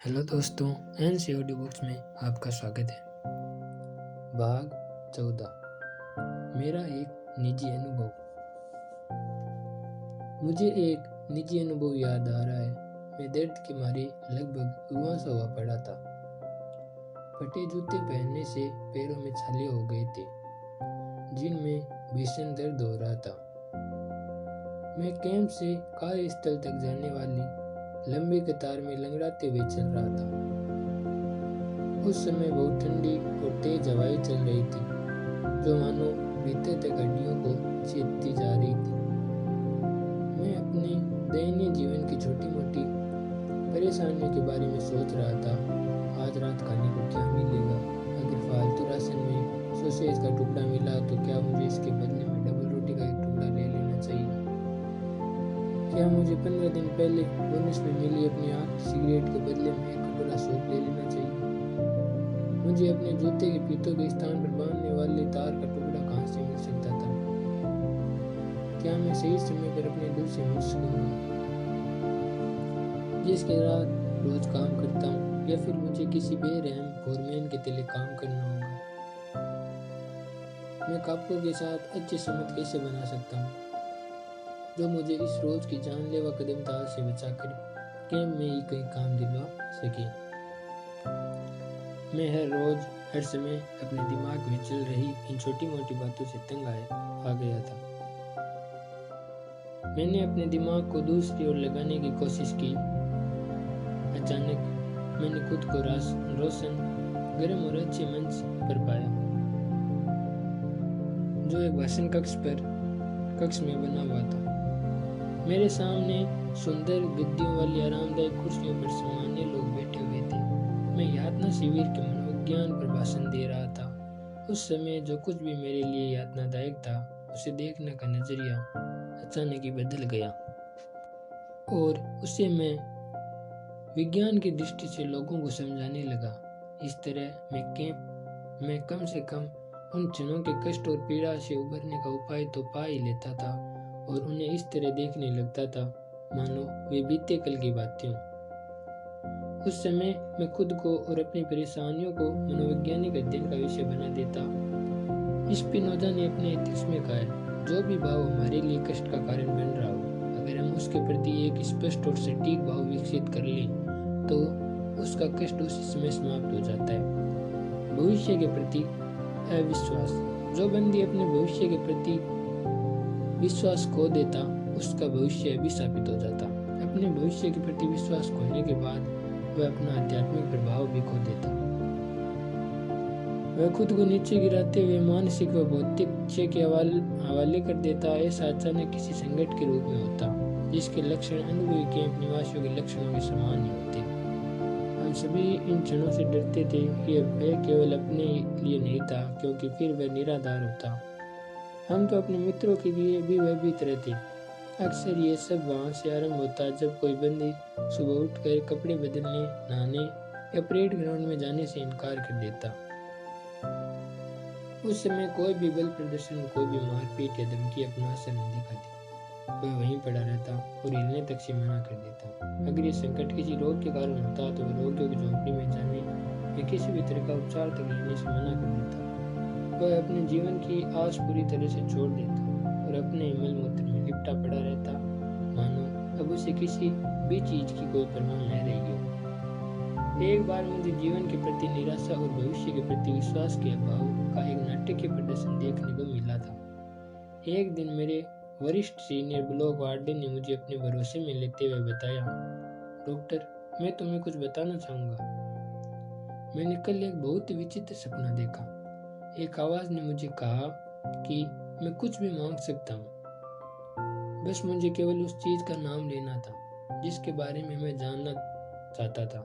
Hello दोस्तों, NCERT books में आपका स्वागत है। भाग 14 मेरा एक निजी अनुभव। मुझे एक निजी अनुभव याद आ रहा है। मैं दर्द के मारे लगभग बेहोश हुआ पड़ा था। फटे जूते पहनने से पैरों में छाले हो गए थे, जिनमें भीषण दर्द हो रहा था। मैं कैंप से कार्यस्थल तक जाने वाली लंबी कतार में लंगड़ाते हुए चल रहा था। उस समय बहुत ठंडी और तेज हवाएं चल रही थी, जो मानो भीतर तक हड्डियों को छेदती जा रही थी। मैं अपने दैनिक जीवन की छोटी मोटी परेशानियों के बारे में सोच रहा था। आज रात खाने को क्या मिलेगा? अगर फालतू राशन में सॉसेज का टुकड़ा मिला तो क्या मुझे इसके बदले में डबल रोटी का एक टुकड़ा ले लेना चाहिए? क्या मुझे 15 दिन पहले बोनस में मिली अपनी आखिरी सिगरेट के बदले में एक कटोरा सूप ले लेना चाहिए? मुझे अपने जूते के फीतों के स्थान पर बांधने वाले तार का टुकड़ा कहाँ से मिल सकता था? क्या मैं सही समय पर अपने दिल से मिल सकूंगा, जिसके साथ रोज काम करता हूँ, या फिर मुझे किसी बेरहम फोरमैन के तले काम करना होगा? मैं कापों के साथ अच्छे संबंध कैसे बना सकता हूँ, जो मुझे इस रोज की जानलेवा कदमताल से बचाकर कैंप में ही कहीं काम दिलवा सके? मैं हर रोज हर समय अपने दिमाग में चल रही इन छोटी मोटी बातों से तंग आ गया था। मैंने अपने दिमाग को दूसरी ओर लगाने की कोशिश की। अचानक मैंने खुद को रोशन, गर्म और अच्छे मंच पर पाया, जो एक भाषण कक्ष में बना हुआ था। मेरे सामने सुंदर गद्दियों वाली आरामदायक कुर्सियों पर सामान्य लोग बैठे हुए थे। मैं यातना शिविर के मनोविज्ञान पर भाषण दे रहा था। उस समय जो कुछ भी मेरे लिए यातनादायक था, उसे देखने का नजरिया अचानक ही बदल गया, और उसे मैं विज्ञान की दृष्टि से लोगों को समझाने लगा। इस तरह मैं कैंप में कम से कम उन क्षणों के कष्ट और पीड़ा से उबरने का उपाय तो पा ही लेता था, और उन्हें इस तरह देखने लगता था मानो वे बीते कल की बातें हों। उस समय मैं खुद को और अपनी परेशानियों को मनोवैज्ञानिक अध्ययन का विषय बना देता। स्पिनोजा ने अपने एथिक्स में कहा है, जो भी भाव हमारे लिए कष्ट का कारण बन रहा हो, अगर हम उसके प्रति एक स्पष्ट और सटीक भाव विकसित कर लें तो उसका कष्ट उसी समय समाप्त हो जाता है। भविष्य के प्रति अविश्वास। जो बंदी अपने भविष्य के प्रति विश्वास खो देता, उसका भविष्य अभिशापित हो जाता। अपने भविष्य के प्रति विश्वास खोने के बाद वह अपना आध्यात्मिक प्रभाव भी खो देता। वह खुद को नीचे गिराते हुए मानसिक व भौतिक क्षय के हवाले कर देता। ऐसा अचानक किसी संकट के रूप में होता, जिसके लक्षण अनुभवी कैंप निवासियों के लक्षणों के समान ही होते। हम सभी इन क्षणों से डरते थे कि वह केवल अपने लिए नहीं था, क्योंकि फिर वह निराधार होता। हम तो अपने मित्रों के लिए भी भयभीत रहते। अक्सर ये सब वहाँ से आरंभ होता जब कोई बंदी सुबह उठकर कपड़े बदलने, नहाने या परेड ग्राउंड में जाने से इनकार कर देता। उस समय कोई भी बल प्रदर्शन, कोई भी मारपीट या धमकी अपना असर नहीं दिखाती। वह वहीं पड़ा रहता और हिलने तक से मना कर देता। अगर ये संकट किसी रोग के कारण होता तो वह रोगियों की झोंपड़ी में जाने या किसी भी तरह का उपचार तक लेने से मना कर देता। वह अपने जीवन की आस पूरी तरह से छोड़ देता और अपने मल मूत्र में लिपटा पड़ा रहता, मानो अब उसे किसी भी चीज की कोई परवाह न रही हो। एक बार मुझे जीवन के प्रति निराशा और भविष्य के प्रति विश्वास के अभाव का एक नाटकीय प्रदर्शन देखने को मिला था। एक दिन मेरे वरिष्ठ सीनियर ब्लॉक वार्डन ने मुझे अपने भरोसे में लेते हुए बताया, डॉक्टर, मैं तुम्हें कुछ बताना चाहूँगा। मैंने कल एक बहुत विचित्र सपना देखा। एक आवाज ने मुझे कहा कि मैं कुछ भी मांग सकता हूँ, बस मुझे केवल उस चीज का नाम लेना था जिसके बारे में मैं जानना चाहता था,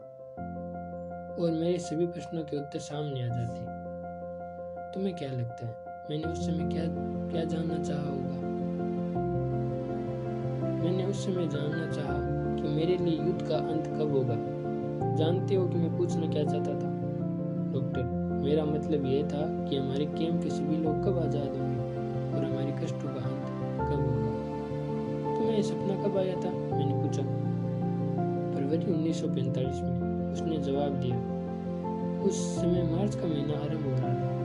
और मेरे सभी प्रश्नों के उत्तर सामने आ जाते। तुम्हें क्या लगता है मैंने उस समय क्या जानना चाहा होगा? मैंने उस समय जानना चाहा कि मेरे लिए युद्ध का अंत कब होगा। जानते हो कि मैं पूछना क्या चाहता था, डॉक्टर? मेरा मतलब यह था कि हमारे कैंप के सभी लोग कब आजाद होंगे और हमारे कष्टों का अंत कब होगा। तुम्हें यह सपना कब आया था? मैंने पूछा। फरवरी 1945 में। उसने जवाब दिया। उस समय मार्च का महीना आरंभ हो रहा था।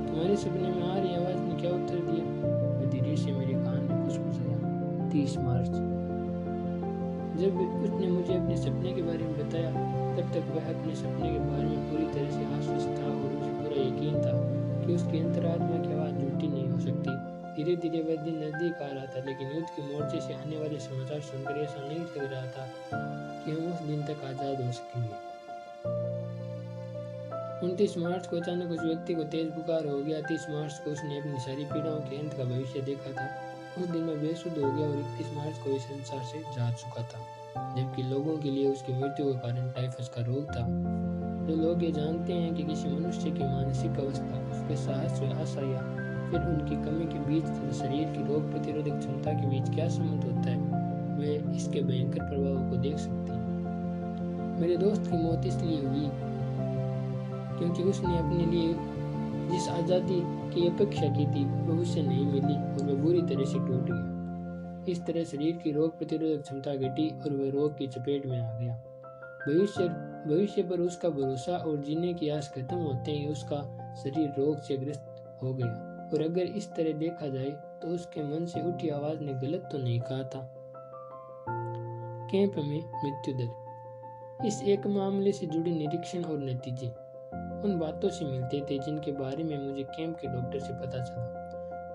तुम्हारे सपने में आ रही आवाज ने क्या उत्तर दिया? धीरे से मेरे कान में फुसफुसाया। 30 मार्च। जब उसने मुझे अपने सपने के बारे में बताया, तब तक वह अपने सपने के बारे में पूरी तरह से आश्वस्त था और उसे पूरा यकीन था कि उसकी अंतरात्मा की आवाज झूठी नहीं हो सकती। धीरे धीरे वह दिन नजदीक आ रहा था, लेकिन युद्ध के मोर्चे से आने वाले समाचार सुनकर ऐसा नहीं लग रहा था कि हम उस दिन तक आजाद हो सकेंगे। 29 मार्च को अचानक उस व्यक्ति को तेज बुखार हो गया। 30 मार्च को उसने अपनी सारी पीड़ाओं के अंत का भविष्य देखा था। उस दिन मैं बेसुध हो गया और 31 मार्च को इस संसार से जा चुका था, जबकि लोगों के लिए उसकी मृत्यु का कारण टाइफस का रोग था। जो लोग ये जानते हैं कि किसी मनुष्य की मानसिक अवस्था, उसके साहस व आशा या फिर उनकी कमी के बीच तथा शरीर की रोग प्रतिरोधक क्षमता के बीच क्या संबंध होता है, वे इसके भयंकर प्रभावों को देख सकते हैं। मेरे दोस्त की मौत इसलिए हुई क्योंकि उसने अपने लिए जिस आज़ादी की अपेक्षा की थी वह उसे नहीं मिली और वह बुरी तरह से टूट गया। इस तरह शरीर की रोग प्रतिरोधक क्षमता घटी और वह रोग की चपेट में आ गया। भविष्य पर उसका भरोसा और जीने की आस खत्म होते ही उसका शरीर रोग से ग्रस्त हो गया। और अगर इस तरह देखा जाए तो उसके मन से उठी आवाज ने गलत तो नहीं कहा था। कैंप में मृत्यु दर। इस एक मामले से जुड़े निरीक्षण और नतीजे उन बातों से मिलते थे जिनके बारे में मुझे कैंप के डॉक्टर से पता चला।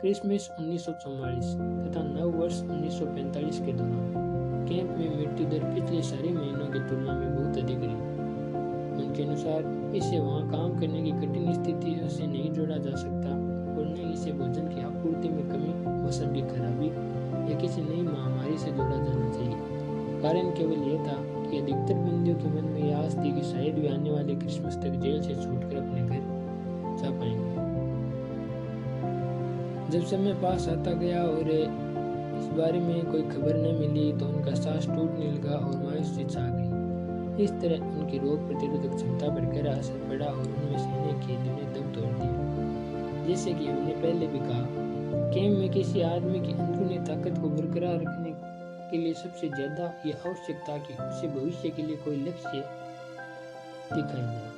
क्रिसमस 1944 तथा नव वर्ष 1945 के दौरान कैंप में मृत्यु दर पिछले सारे महीनों की तुलना में बहुत अधिक रही। उनके अनुसार इसे वहां काम करने की कठिन स्थिति से नहीं जोड़ा जा सकता और न इसे भोजन की आपूर्ति में कमी, मौसम की खराबी या किसी नई महामारी से जोड़ा जाना चाहिए। कारण केवल यह था कि अधिकतर बंदियों के मन में यह आस थी कि शायद वे आने वाले क्रिसमस तक जेल से छूटकर अपने घर जा पाएंगे। जब समय पास आता गया और इस बारे में कोई खबर न मिली तो उनका सांस टूटने लगा और मायूसी छा गई। इस तरह उनकी रोग प्रतिरोधक क्षमता पर गहरा असर पड़ा और उनमें सहने की ने दम तोड़ दिया। जैसे कि हमने पहले भी कहा, कैंप में किसी आदमी की अंदरूनी ताकत को बरकरार रखने के लिए सबसे ज्यादा यह आवश्यकता कि उसे भविष्य के लिए कोई लक्ष्य दिखाया जाए।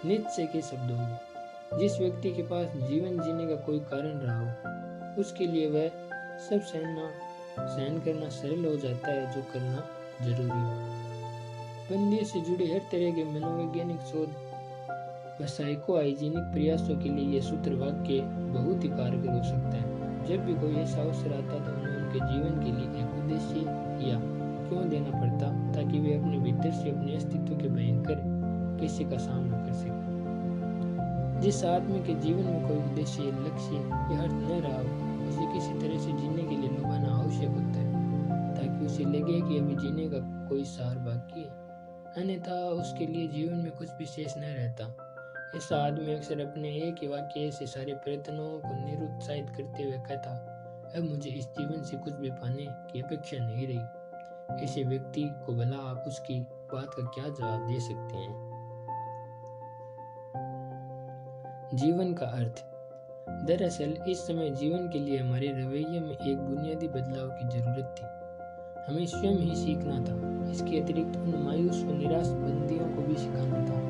नित्शय के शब्दों में, जिस व्यक्ति के पास जीवन जीने का कोई कारण रहा हो, उसके लिए वह सब सहन करना सरल हो जाता है जो करना जरूरी हो। बंदी से जुड़े हर तरह के मनोवैज्ञानिक शोध व साइको हाइजीनिक प्रयासों के लिए यह सूत्र वाक्य बहुत ही कारगर हो सकता है। जब भी कोई ऐसा अवसर आता तो उन्हें उनके जीवन के लिए एक उद्देश्य या क्यों देना पड़ता ताकि वे अपने भीतर से अपने अस्तित्व के भयंकर किसी का सामना कर सकें। जिस आदमी के जीवन में कोई उद्देश्य, लक्ष्य या अर्थ न रहा हो, उसे किसी तरह से जीने के लिए लुभाना आवश्यक होता है ताकि उसे लगे कि अभी जीने का कोई सार बाकी है, अन्यथा उसके लिए जीवन में कुछ विशेष न रहता। ऐसा आदमी अक्सर अपने एक ही वाक्य से सारे प्रयत्नों को निरुत्साहित करते हुए कहता, अब मुझे इस जीवन से कुछ भी पाने की अपेक्षा नहीं रही। ऐसे व्यक्ति को भला आप उसकी बात का क्या जवाब दे सकते हैं? जीवन का अर्थ। दरअसल इस समय जीवन के लिए हमारे रवैये में एक बुनियादी बदलाव की जरूरत थी। हमें स्वयं ही सीखना था। इसके अतिरिक्त उन मायूस व निराश बंदियों को भी सिखाना था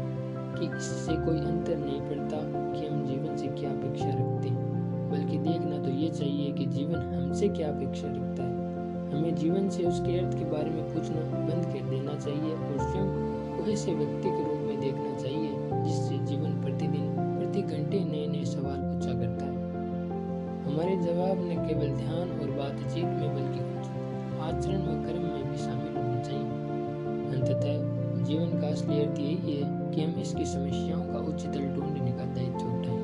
कि इससे कोई अंतर नहीं पड़ता कि हम जीवन से क्या अपेक्षा रखते हैं, बल्कि देखना तो ये चाहिए कि जीवन हमसे क्या अपेक्षा रखता है। हमें जीवन से उसके अर्थ के बारे में पूछना बंद कर देना चाहिए और स्वयं को ऐसे व्यक्ति के रूप में देखना चाहिए जिससे जीवन प्रतिदिन प्रति घंटे नए नए सवाल पूछा करता है। हमारे जवाब न केवल ध्यान और बातचीत में बल्कि आचरण व कर्म में भी शामिल होने चाहिए। अंततः जीवन का असली अर्थ यही है कि हम इसकी समस्याओं का उच्चतल ढूंढने का दायित्व उठाएं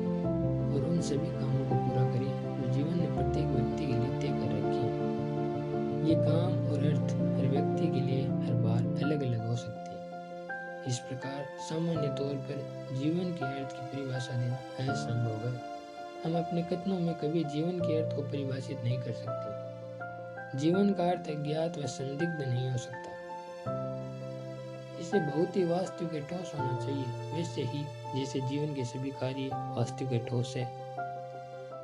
और उन सभी कामों को पूरा करें जो जीवन ने प्रत्येक व्यक्ति के लिए तय कर रखे हैं। ये काम और अर्थ हर व्यक्ति के लिए हर बार अलग अलग हो सकते हैं। इस प्रकार सामान्य तौर पर जीवन के अर्थ की परिभाषा देना असंभव है। हम अपने कथनों में कभी जीवन के अर्थ को परिभाषित नहीं कर सकते। जीवन का अर्थ अज्ञात व संदिग्ध नहीं हो सकता। इसे बहुत ही वास्तविक व ठोस होना चाहिए, वैसे ही जैसे जीवन के सभी कार्य वास्तविक व ठोस है।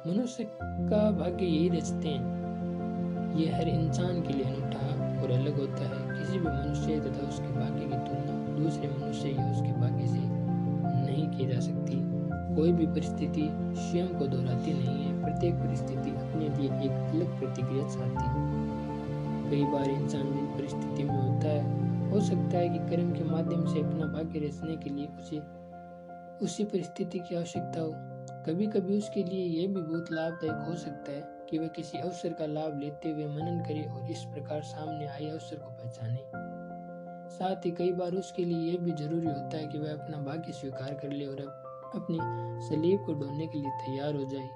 मनुष्य का भाग्य यही रचते हैं। ये हर इंसान के लिए अनूठा और अलग होता है। किसी भी मनुष्य तथा उसके भाग्य की तुलना दूसरे मनुष्य या उसके भाग्य से नहीं की जा सकती। कोई भी परिस्थिति स्वयं को दोहराती नहीं है, प्रत्येक परिस्थिति अपने लिए एक अलग प्रतिक्रिया चाहती है। कई बार इंसान जिन परिस्थिति में होता है, हो सकता है कि कर्म के माध्यम से अपना भाग्य रचने के लिए उसे उसी परिस्थिति की आवश्यकता हो। कभी कभी उसके लिए यह भी बहुत लाभदायक हो सकता है कि वह किसी अवसर का लाभ लेते हुए मनन करे और इस प्रकार सामने आए अवसर को पहचाने। साथ ही कई बार उसके लिए यह भी जरूरी होता है कि वह अपना भाग्य स्वीकार कर ले और अपनी सलीब को ढोने के लिए तैयार हो जाए।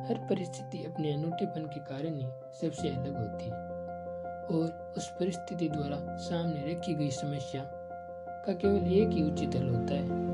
हर परिस्थिति अपने अनूठेपन के कारण ही सबसे अलग होती है और उस परिस्थिति द्वारा सामने रखी गई समस्या का केवल एक ही उचित हल होता है।